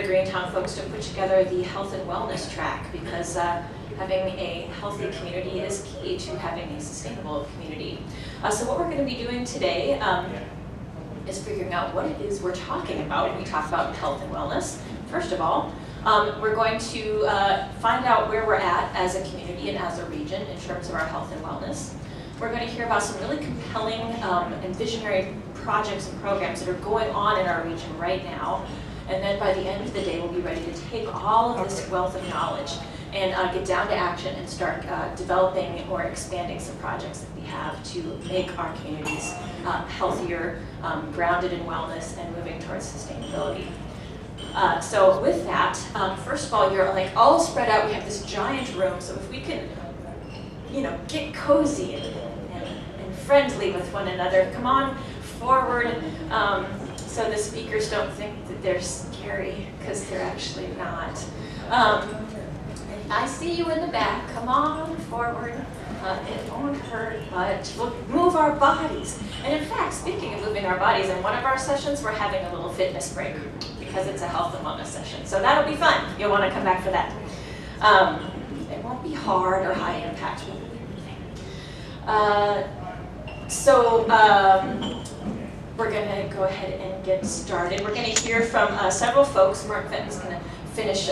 the Greentown folks to put together the health and wellness track, because having a healthy community is key to having a sustainable community. So what we're going to be doing today is figuring out what it is we're talking about when we talk about health and wellness. First of all, we're going to find out where we're at as a community and as a region in terms of our health and wellness. We're going to hear about some really compelling and visionary projects and programs that are going on in our region right now. And then by the end of the day, we'll be ready to take all of this wealth of knowledge and get down to action and start developing or expanding some projects that we have to make our communities healthier, grounded in wellness, and moving towards sustainability. So with that, first of all, you're like all spread out. We have this giant room, so if we can, get cozy and friendly with one another, come on forward, so the speakers don't think that they're scary, because they're actually not. I see you in the back. Come on forward. It won't hurt much. We'll move our bodies. And in fact, speaking of moving our bodies, in one of our sessions, we're having a little fitness break because it's a health and wellness session. So that'll be fun. You'll want to come back for that. It won't be hard or high impact. We're going to go ahead and get started. We're going to hear from several folks. Mark Fenton's going to finish,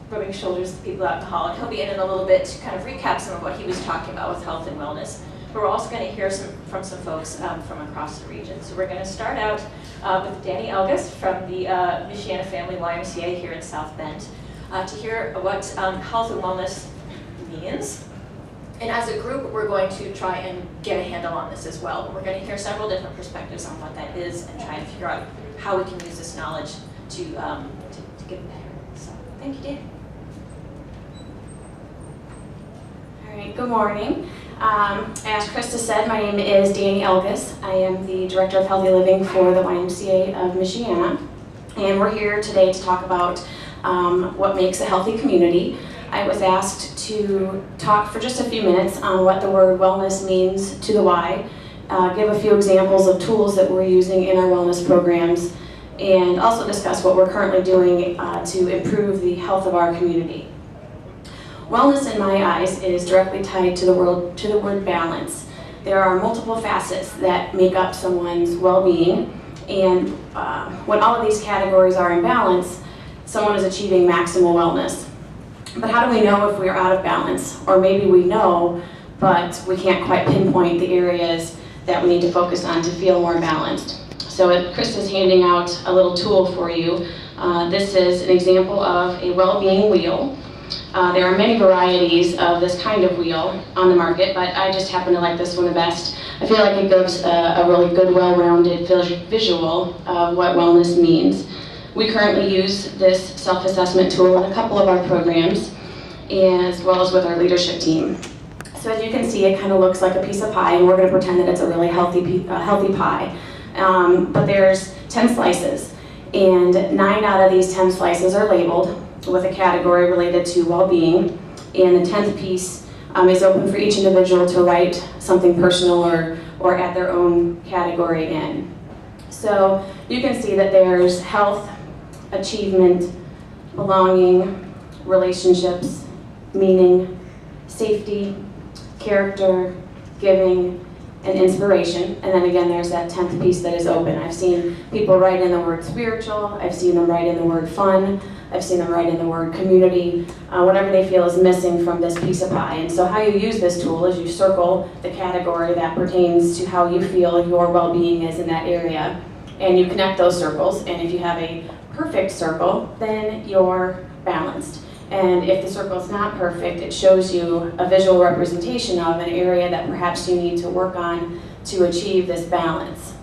rubbing shoulders with people out in the hall, and he'll be in a little bit to kind of recap some of what he was talking about with health and wellness. But we're also going to hear from some folks from across the region. So we're going to start out with Danny Elgas from the Michiana Family YMCA here in South Bend to hear what health and wellness means. And as a group, we're going to try and get a handle on this as well. But we're going to hear several different perspectives on what that is and try and figure out how we can use this knowledge to get better. So thank you, Dan. All right, good morning. As Krista said, my name is Danny Elgas. I am the Director of Healthy Living for the YMCA of Michiana. And we're here today to talk about what makes a healthy community. I was asked to talk for just a few minutes on what the word wellness means to the Y, give a few examples of tools that we're using in our wellness programs, and also discuss what we're currently doing to improve the health of our community. Wellness, in my eyes, is directly tied to the word balance. There are multiple facets that make up someone's well-being, and when all of these categories are in balance, someone is achieving maximal wellness. But how do we know if we're out of balance? Or maybe we know, but we can't quite pinpoint the areas that we need to focus on to feel more balanced. So Chris is handing out a little tool for you. This is an example of a well-being wheel. There are many varieties of this kind of wheel on the market, but I just happen to like this one the best. I feel like it gives a really good, well-rounded visual of what wellness means. We currently use this self-assessment tool in a couple of our programs, as well as with our leadership team. So as you can see, it kind of looks like a piece of pie, and we're going to pretend that it's a really healthy pie. But there's 10 slices, and 9 out of these 10 slices are labeled with a category related to well-being, and the 10th piece is open for each individual to write something personal or add their own category in. So you can see that there's health, achievement, belonging, relationships, meaning, safety, character, giving, and inspiration. And then again, there's that 10th piece that is open. I've seen people write in the word spiritual, I've seen them write in the word fun, I've seen them write in the word community, whatever they feel is missing from this piece of pie. And so how you use this tool is you circle the category that pertains to how you feel your well-being is in that area, and you connect those circles, and if you have a perfect circle, then you're balanced. And if the circle is not perfect, it shows you a visual representation of an area that perhaps you need to work on to achieve this balance.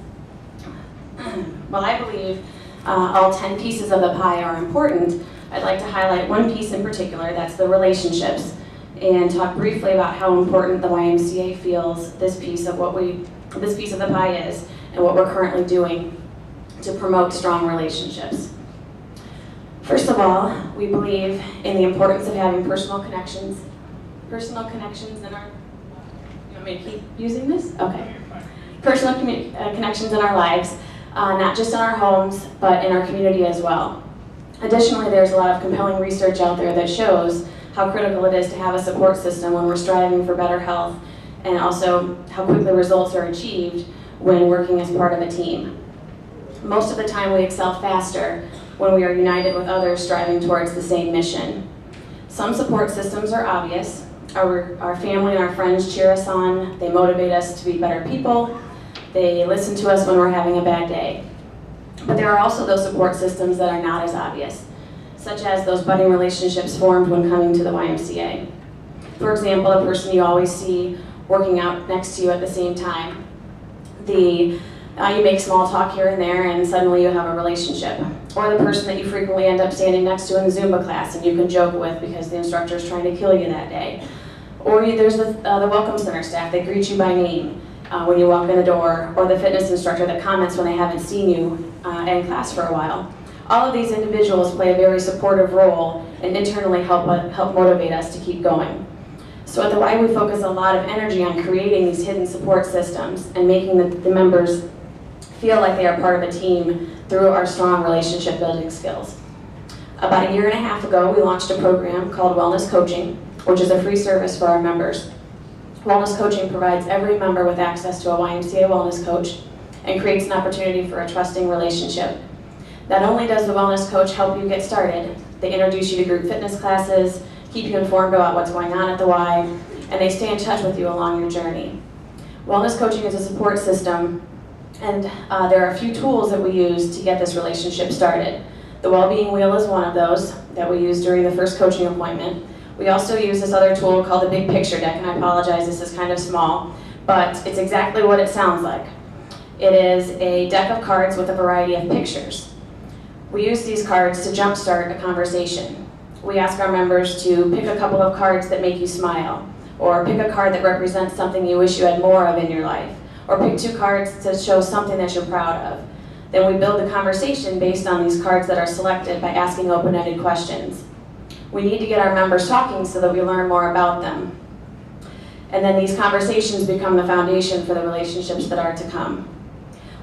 While I believe all 10 pieces of the pie are important, I'd like to highlight one piece in particular, that's the relationships, and talk briefly about how important the YMCA feels this piece of the pie is and what we're currently doing to promote strong relationships. First of all, we believe in the importance of having personal connections. Personal connections in our, you want me to keep using this? Okay. Personal connections in our lives. not just in our homes, but in our community as well. Additionally, there's a lot of compelling research out there that shows how critical it is to have a support system when we're striving for better health, and also how quickly results are achieved when working as part of a team. Most of the time we excel faster when we are united with others striving towards the same mission. Some support systems are obvious. Our family and our friends cheer us on, they motivate us to be better people, they listen to us when we're having a bad day. But there are also those support systems that are not as obvious, such as those budding relationships formed when coming to the YMCA. For example, a person you always see working out next to you at the same time. You make small talk here and there and suddenly you have a relationship. Or the person that you frequently end up standing next to in the Zumba class and you can joke with because the instructor is trying to kill you that day. Or there's the Welcome Center staff that greet you by name when you walk in the door, or the fitness instructor that comments when they haven't seen you in class for a while. All of these individuals play a very supportive role and internally help motivate us to keep going. So at the Y, we focus a lot of energy on creating these hidden support systems and making the members feel like they are part of a team through our strong relationship building skills. About a year and a half ago, we launched a program called Wellness Coaching, which is a free service for our members. Wellness Coaching provides every member with access to a YMCA wellness coach and creates an opportunity for a trusting relationship. Not only does the wellness coach help you get started, they introduce you to group fitness classes, keep you informed about what's going on at the Y, and they stay in touch with you along your journey. Wellness Coaching is a support system, and there are a few tools that we use to get this relationship started. The Wellbeing Wheel is one of those that we use during the first coaching appointment. We also use this other tool called the Big Picture Deck, and I apologize, this is kind of small, but it's exactly what it sounds like. It is a deck of cards with a variety of pictures. We use these cards to jumpstart a conversation. We ask our members to pick a couple of cards that make you smile, or pick a card that represents something you wish you had more of in your life, or pick 2 cards to show something that you're proud of. Then we build the conversation based on these cards that are selected by asking open-ended questions. We need to get our members talking so that we learn more about them. And then these conversations become the foundation for the relationships that are to come.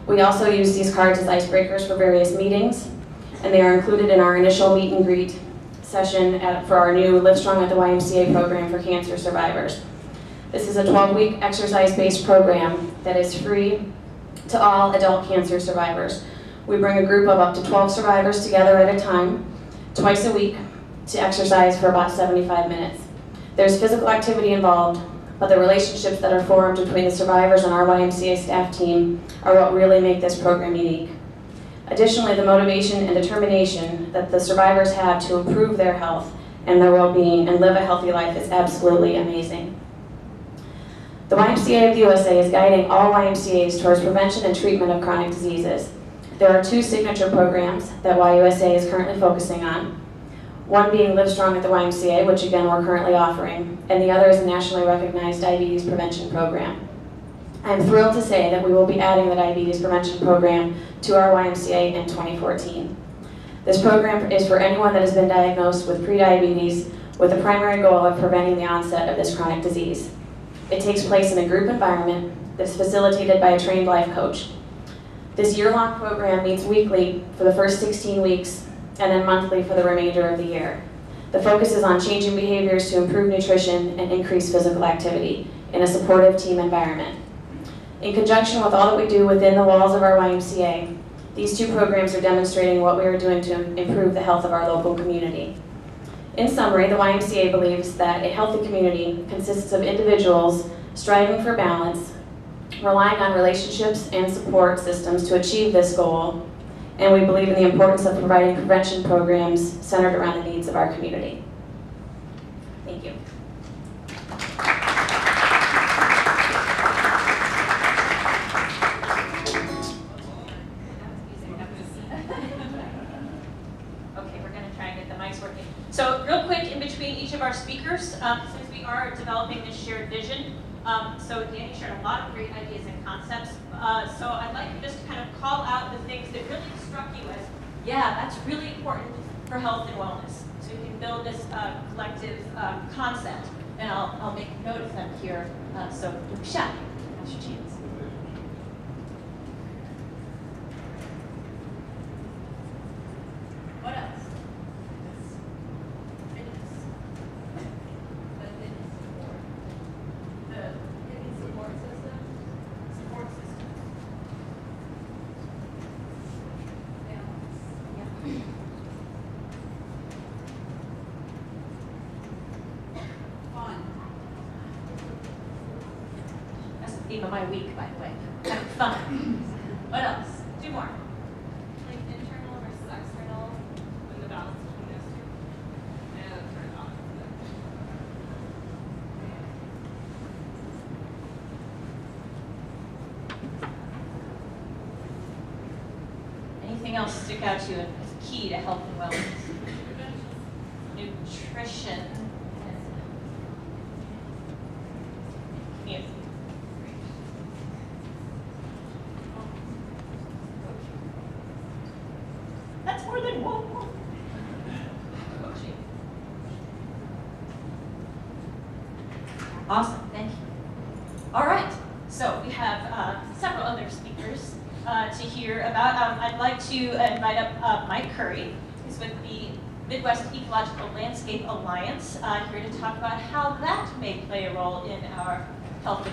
We also use these cards as icebreakers for various meetings, and they are included in our initial meet and greet session for our new Live Strong at the YMCA program for cancer survivors. This is a 12-week exercise-based program that is free to all adult cancer survivors. We bring a group of up to 12 survivors together at a time, twice a week, to exercise for about 75 minutes. There's physical activity involved, but the relationships that are formed between the survivors and our YMCA staff team are what really make this program unique. Additionally, the motivation and determination that the survivors have to improve their health and their well-being and live a healthy life is absolutely amazing. The YMCA of the USA is guiding all YMCAs towards prevention and treatment of chronic diseases. There are 2 signature programs that YUSA is currently focusing on. One being Live Strong at the YMCA, which again we're currently offering, and the other is a nationally recognized diabetes prevention program. I'm thrilled to say that we will be adding the diabetes prevention program to our YMCA in 2014. This program is for anyone that has been diagnosed with prediabetes with the primary goal of preventing the onset of this chronic disease. It takes place in a group environment that's facilitated by a trained life coach. This year-long program meets weekly for the first 16 weeks and then monthly for the remainder of the year. The focus is on changing behaviors to improve nutrition and increase physical activity in a supportive team environment. In conjunction with all that we do within the walls of our YMCA, these 2 programs are demonstrating what we are doing to improve the health of our local community. In summary, the YMCA believes that a healthy community consists of individuals striving for balance, relying on relationships and support systems to achieve this goal, and we believe in the importance of providing prevention programs centered around the needs of our community. Thank you. Okay, we're going to try and get the mics working. So real quick, in between each of our speakers, since we are developing this shared vision, so Danny shared a lot of great ideas and concepts. So I'd like you just to kind of call out the things that really struck you as, yeah, that's really important for health and wellness. So you can build this collective concept. And I'll make note of them here. So don't be shy. That's your chance. theme of my week, by the way. Kind of fun. What else? Two more. Like internal versus external, and the balance between those two. And that's sort of opposite. Anything else stick out to you as key to health and wellness? Nutrition. Yes. That's more than one. Coaching. Awesome, thank you. All right, so we have several other speakers to hear about. I'd like to invite up Mike Curry, who's with the Midwest Ecological Landscape Alliance, here to talk about how that may play a role in our health and